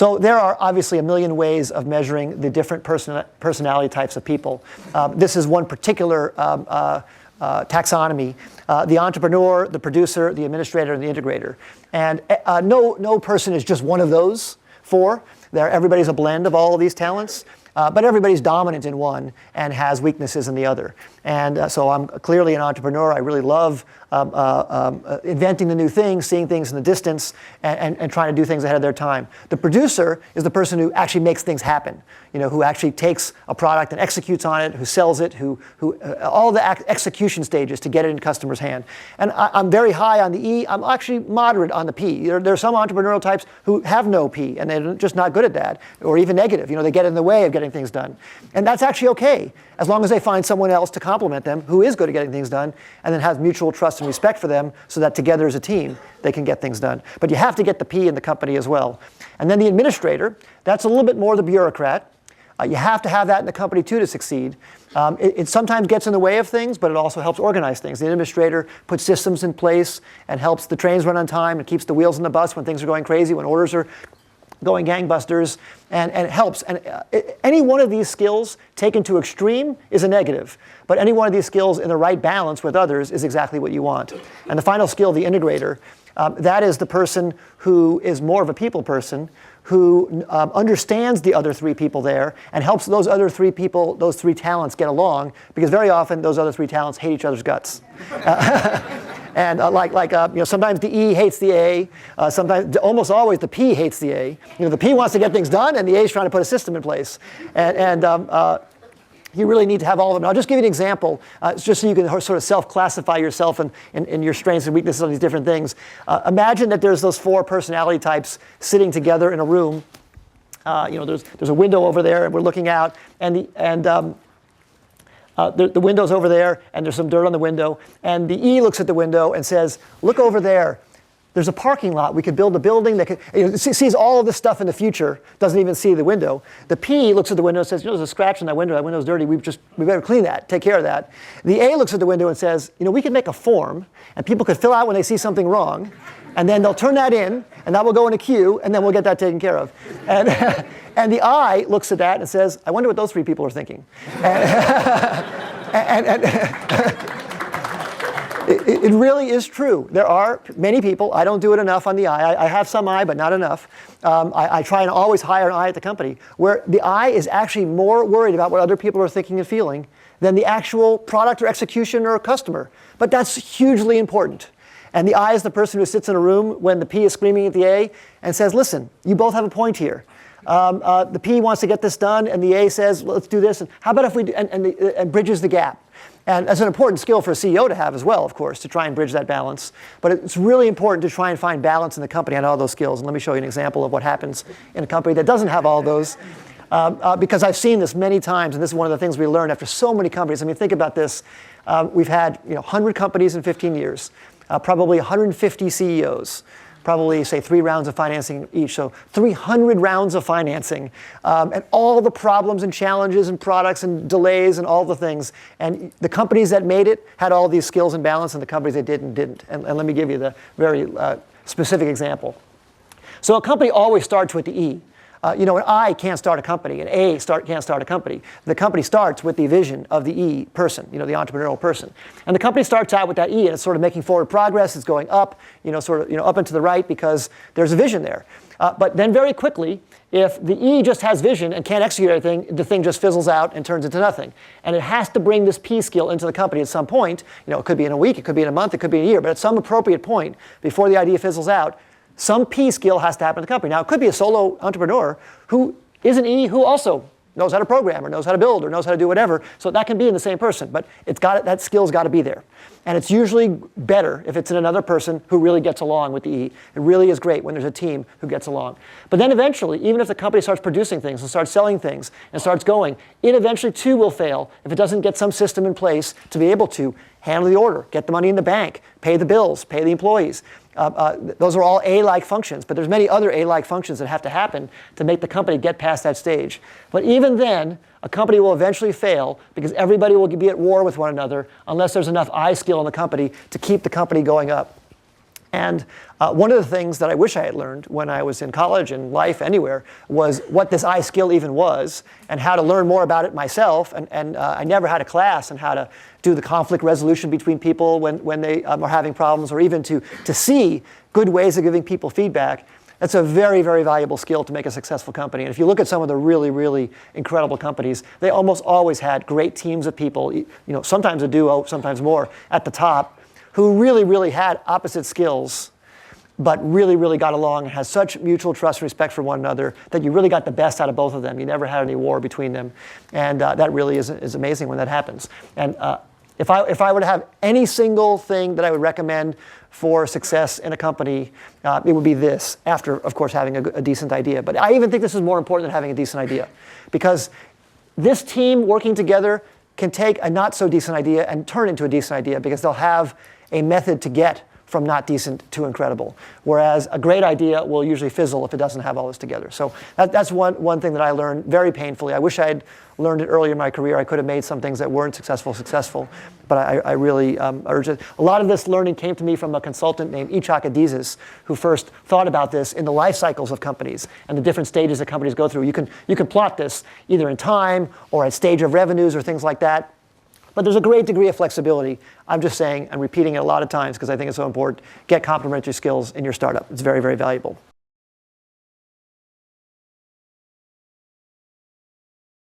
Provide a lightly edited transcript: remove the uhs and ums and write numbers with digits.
So there are obviously a million ways of measuring the different personality types of people. This is one particular taxonomy: the entrepreneur, the producer, the administrator, and the integrator. And no person is just one of those four. Everybody's a blend of all of these talents. But everybody's dominant in one and has weaknesses in the other. And so I'm clearly an entrepreneur. I really love inventing the new things, seeing things in the distance, and trying to do things ahead of their time. The producer is the person who actually makes things happen, who actually takes a product and executes on it, who sells it, who all the execution stages to get it in customers' hand. And I'm very high on the E. I'm actually moderate on the P. There are some entrepreneurial types who have no P, and they're just not good at that, or even negative. They get in the way of getting things done. And that's actually okay, as long as they find someone else to complement them who is good at getting things done, and then has mutual trust and respect for them, so that together as a team, they can get things done. But you have to get the P in the company as well. And then the administrator, that's a little bit more the bureaucrat. You have to have that in the company too to succeed. It sometimes gets in the way of things, but it also helps organize things. The administrator puts systems in place and helps the trains run on time and keeps the wheels in the bus when things are going crazy, when orders are going gangbusters, and it helps. And any one of these skills taken to extreme is a negative, but any one of these skills in the right balance with others is exactly what you want. And the final skill, the integrator, that is the person who is more of a people person, who understands the other three people there and helps those other three people, those three talents get along, because very often those other three talents hate each other's guts. And sometimes the E hates the A. Sometimes, almost always, the P hates the A. The P wants to get things done, and the A is trying to put a system in place. And you really need to have all of them. I'll just give you an example, just so you can sort of self-classify yourself in your strengths and weaknesses on these different things. Imagine that there's those four personality types sitting together in a room. There's a window over there, and we're looking out, and the window's over there, and there's some dirt on the window. And the E looks at the window and says, "Look over there. There's a parking lot. We could build a building that could," sees all of this stuff in the future, doesn't even see the window. The P looks at the window and says, "There's a scratch in that window. That window's dirty. We better clean that, take care of that." The A looks at the window and says, "We could make a form, and people could fill out when they see something wrong, and then they'll turn that in, and that will go in a queue, and then we'll get that taken care of." And the I looks at that and says, "I wonder what those three people are thinking." It really is true. There are many people, I don't do it enough on the I have some I, but not enough. I try and always hire an I at the company, where the I is actually more worried about what other people are thinking and feeling than the actual product or execution or customer. But that's hugely important. And the I is the person who sits in a room when the P is screaming at the A and says, "Listen, you both have a point here. The P wants to get this done, and the A says, let's do this. And how about if we do," and bridges the gap. And that's an important skill for a CEO to have as well, of course, to try and bridge that balance. But it's really important to try and find balance in the company on all those skills. And let me show you an example of what happens in a company that doesn't have all those. Because I've seen this many times, and this is one of the things we learned after so many companies. I mean, think about this. We've had 100 companies in 15 years, probably 150 CEOs. Probably, say, 3 rounds of financing each, so 300 rounds of financing, and all the problems and challenges and products and delays and all the things. And the companies that made it had all these skills and balance, and the companies that didn't. And let me give you the very specific example. So a company always starts with the E. An I can't start a company, an A can't start a company. The company starts with the vision of the E person, the entrepreneurial person. And the company starts out with that E, and it's sort of making forward progress. It's going up, up and to the right, because there's a vision there. But then very quickly, if the E just has vision and can't execute anything, the thing just fizzles out and turns into nothing. And it has to bring this P skill into the company at some point. It could be in a week, it could be in a month, it could be in a year, but at some appropriate point, before the idea fizzles out, some P skill has to happen in the company. Now, it could be a solo entrepreneur who is an E who also knows how to program or knows how to build or knows how to do whatever. So that can be in the same person, but that skill's got to be there. And it's usually better if it's in another person who really gets along with the E. It really is great when there's a team who gets along. But then eventually, even if the company starts producing things and starts selling things and starts going, it eventually too will fail if it doesn't get some system in place to be able to handle the order, get the money in the bank, pay the bills, pay the employees. Those are all A-like functions, but there's many other A-like functions that have to happen to make the company get past that stage. But even then, a company will eventually fail because everybody will be at war with one another unless there's enough I skill in the company to keep the company going up. And one of the things that I wish I had learned when I was in college and life anywhere was what this I skill even was and how to learn more about it myself. And I never had a class on how to do the conflict resolution between people when they are having problems, or even to see good ways of giving people feedback. That's a very, very valuable skill to make a successful company. And if you look at some of the really, really incredible companies, they almost always had great teams of people, sometimes a duo, sometimes more, at the top, who really, really had opposite skills, but really, really got along and has such mutual trust and respect for one another that you really got the best out of both of them. You never had any war between them. And that really is amazing when that happens. And if I were to have any single thing that I would recommend for success in a company, it would be this, after, of course, having a decent idea. But I even think this is more important than having a decent idea, because this team working together can take a not so decent idea and turn into a decent idea, because they'll have a method to get from not decent to incredible. Whereas a great idea will usually fizzle if it doesn't have all this together. So that's one thing that I learned very painfully. I wish I had learned it earlier in my career. I could have made some things that weren't successful. But I really urge it. A lot of this learning came to me from a consultant named Ichak Adizes, who first thought about this in the life cycles of companies and the different stages that companies go through. You can plot this either in time or at stage of revenues or things like that. But there's a great degree of flexibility. I'm just saying, and repeating it a lot of times because I think it's so important, get complementary skills in your startup. It's very, very valuable.